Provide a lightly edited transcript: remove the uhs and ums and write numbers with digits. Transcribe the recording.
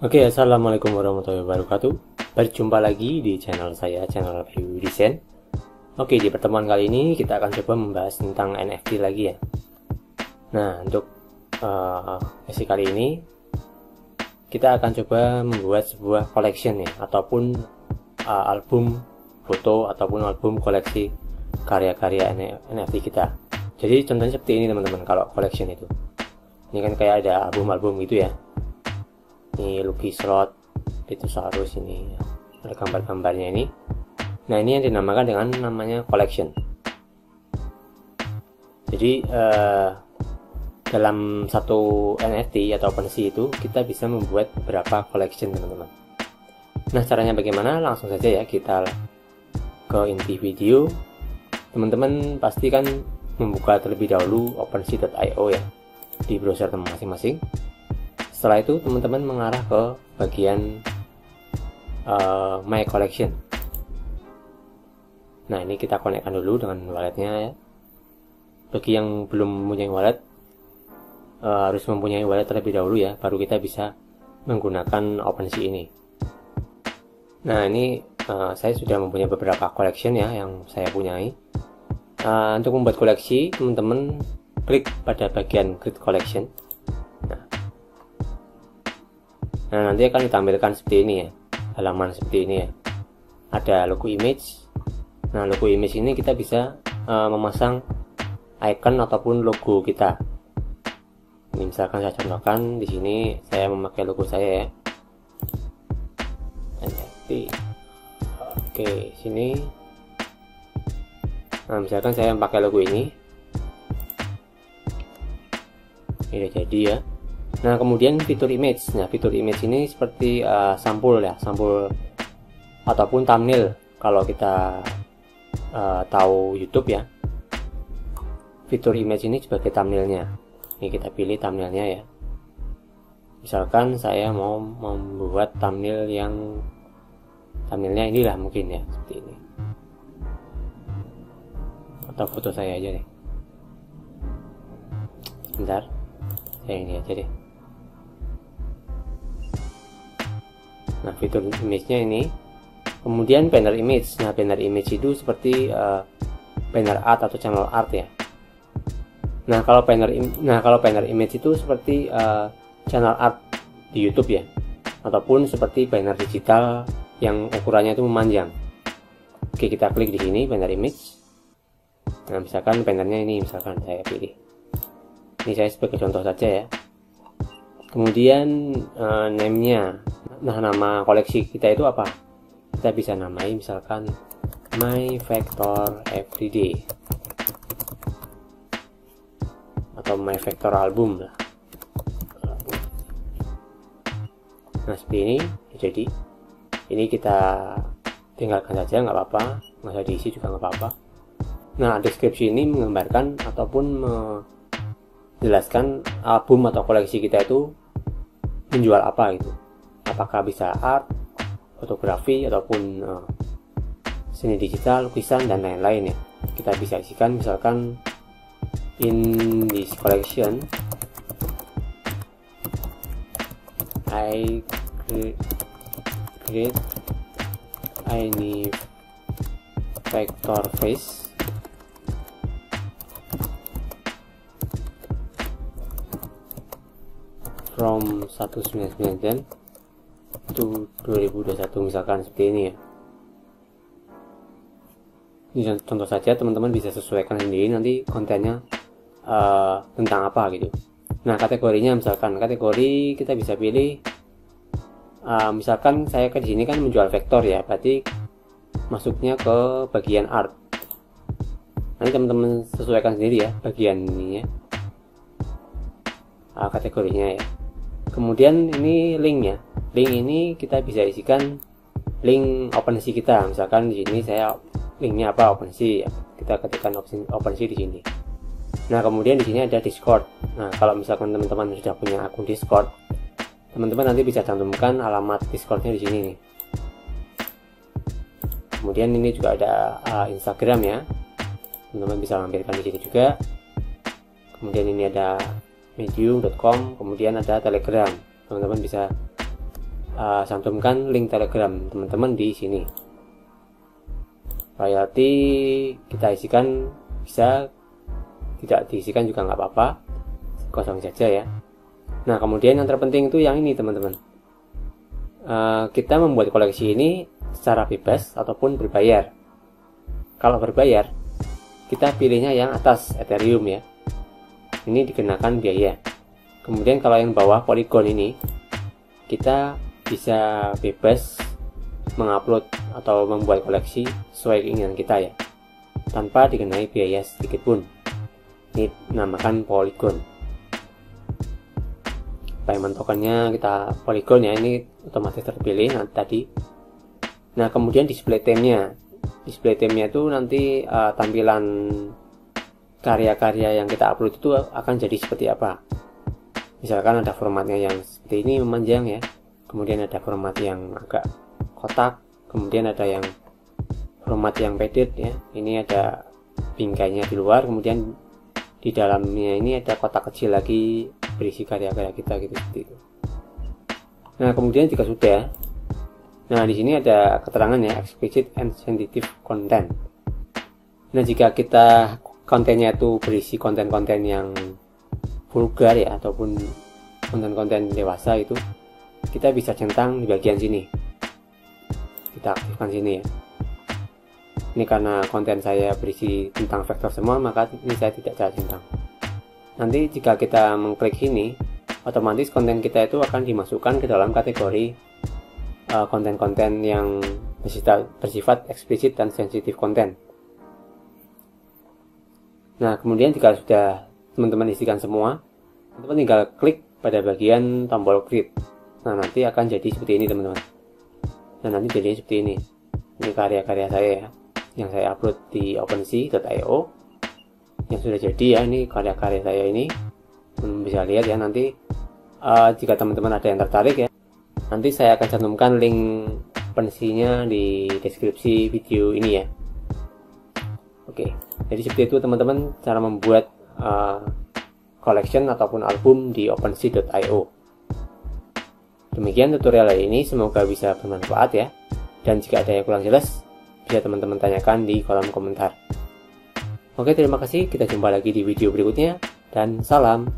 Oke, assalamualaikum warahmatullahi wabarakatuh. Berjumpa lagi di channel saya, channel View Design. Oke, di pertemuan kali ini kita akan coba membahas tentang NFT lagi ya. Nah, untuk sesi kali ini kita akan coba membuat sebuah collection ya, ataupun album foto ataupun album koleksi karya-karya NFT kita. Jadi contohnya seperti ini teman-teman, kalau collection itu. Ini kan kayak ada album-album gitu ya. Ini Lucky Slot, Dinosaurus, ini ada gambar-gambarnya ini. Nah, ini yang dinamakan dengan namanya collection. Jadi dalam satu NFT atau OpenSea itu kita bisa membuat beberapa collection teman-teman. Nah, caranya bagaimana? Langsung saja ya kita ke inti video. Teman-teman pasti kan membuka terlebih dahulu OpenSea.io ya di browser teman masing-masing. Setelah itu teman-teman mengarah ke bagian My Collection. Nah, ini kita konekkan dulu dengan walletnya ya. Bagi yang belum mempunyai wallet, harus mempunyai wallet terlebih dahulu ya, baru kita bisa menggunakan OpenSea ini. Nah, ini saya sudah mempunyai beberapa collection ya yang saya punyai. Untuk membuat koleksi, teman-teman klik pada bagian Create Collection. Nah, nanti akan ditampilkan seperti ini ya, halaman seperti ini ya. Ada logo image. Nah, logo image ini kita bisa memasang icon ataupun logo kita. Ini misalkan saya contohkan di sini, saya memakai logo saya ya. NFT. Oke, sini. Nah, misalkan saya pakai logo ini. Ini udah jadi ya. Nah, kemudian fitur image. Nah, fitur image ini seperti sampul ya, sampul ataupun thumbnail kalau kita tahu YouTube ya. Fitur image ini sebagai thumbnailnya. Ini kita pilih thumbnailnya ya. Misalkan saya mau membuat thumbnailnya inilah mungkin ya, seperti ini. Atau foto saya aja deh. Bentar, saya ini aja deh. Nah, fitur image-nya ini. Kemudian banner image. Nah, banner image itu seperti banner art atau channel art ya. Nah, kalau banner image itu seperti channel art di YouTube ya, ataupun seperti banner digital yang ukurannya itu memanjang. Oke, kita klik di sini banner image. Nah, misalkan bannernya ini, misalkan saya pilih. Ini saya sebagai contoh saja ya. Kemudian name-nya. Nah, nama koleksi kita itu apa? Kita bisa namai misalkan My Vector Everyday atau My Vector Album lah. Nah, seperti ini. Jadi ini kita tinggalkan saja, nggak apa-apa, nggak usah diisi juga nggak apa-apa. Nah, deskripsi ini menggambarkan ataupun menjelaskan album atau koleksi kita itu menjual apa gitu. Apakah bisa art, fotografi, ataupun seni digital, lukisan, dan lain-lain ya. Kita bisa isikan misalkan in this collection I create any vector face from 1999 to 2021 misalkan seperti ini ya. Ini contoh saja, teman-teman bisa sesuaikan sendiri nanti kontennya tentang apa gitu. Nah, kategorinya misalkan kategori kita bisa pilih misalkan saya ke sini kan menjual vektor ya, berarti masuknya ke bagian art. Nanti teman-teman sesuaikan sendiri ya bagian ini ya, kategorinya ya. Kemudian ini linknya. Link ini kita bisa isikan link OpenSea kita. Misalkan di sini saya linknya apa, OpenSea. Kita ketikkan OpenSea di sini. Nah, kemudian di sini ada Discord. Nah, kalau misalkan teman-teman sudah punya akun Discord, teman-teman nanti bisa cantumkan alamat Discordnya di sini nih. Kemudian ini juga ada Instagram ya. Teman-teman bisa lampirkan di sini juga. Kemudian ini ada medium.com, kemudian ada Telegram. Teman-teman bisa cantumkan link Telegram teman-teman di sini. Royalti kita isikan bisa, tidak diisikan juga nggak apa-apa, kosong saja ya. Nah kemudian yang terpenting itu yang ini teman-teman, kita membuat koleksi ini secara bebas ataupun berbayar. Kalau berbayar kita pilihnya yang atas Ethereum ya, ini dikenakan biaya. Kemudian kalau yang bawah Polygon ini kita bisa bebas mengupload atau membuat koleksi sesuai keinginan kita ya, tanpa dikenai biaya sedikit pun. Ini namakan Polygon. Payment tokennya kita Polygon ya, ini otomatis terpilih nanti tadi. Nah kemudian display theme-nya, itu nanti tampilan karya-karya yang kita upload itu akan jadi seperti apa. Misalkan ada formatnya yang seperti ini memanjang ya, kemudian ada format yang agak kotak, kemudian ada yang format yang padded ya, ini ada bingkainya di luar, kemudian di dalamnya ini ada kotak kecil lagi berisi karya-karya kita gitu, seperti itu. Nah kemudian jika sudah, nah di sini ada keterangan ya, explicit and sensitive content. Nah jika kita kontennya itu berisi konten-konten yang vulgar ya, ataupun konten-konten dewasa itu, kita bisa centang di bagian sini, kita aktifkan sini ya. Ini karena konten saya berisi tentang vektor semua, maka ini saya tidak cara centang. Nanti jika kita mengklik ini, otomatis konten kita itu akan dimasukkan ke dalam kategori konten-konten yang bersifat eksplisit dan sensitif konten. Nah kemudian jika sudah teman-teman isikan semua, teman-teman tinggal klik pada bagian tombol create. Nah nanti akan jadi seperti ini teman-teman. Nah nanti jadi seperti ini. Ini karya-karya saya ya, yang saya upload di OpenSea.io, yang sudah jadi ya. Ini karya-karya saya ini, teman-teman bisa lihat ya. Nanti jika teman-teman ada yang tertarik ya, nanti saya akan cantumkan link OpenSea-nya di deskripsi video ini ya. Oke, jadi seperti itu teman-teman cara membuat collection ataupun album di OpenSea.io. Demikian tutorial ini, semoga bisa bermanfaat ya. Dan jika ada yang kurang jelas, bisa teman-teman tanyakan di kolom komentar. Oke, terima kasih. Kita jumpa lagi di video berikutnya, dan salam.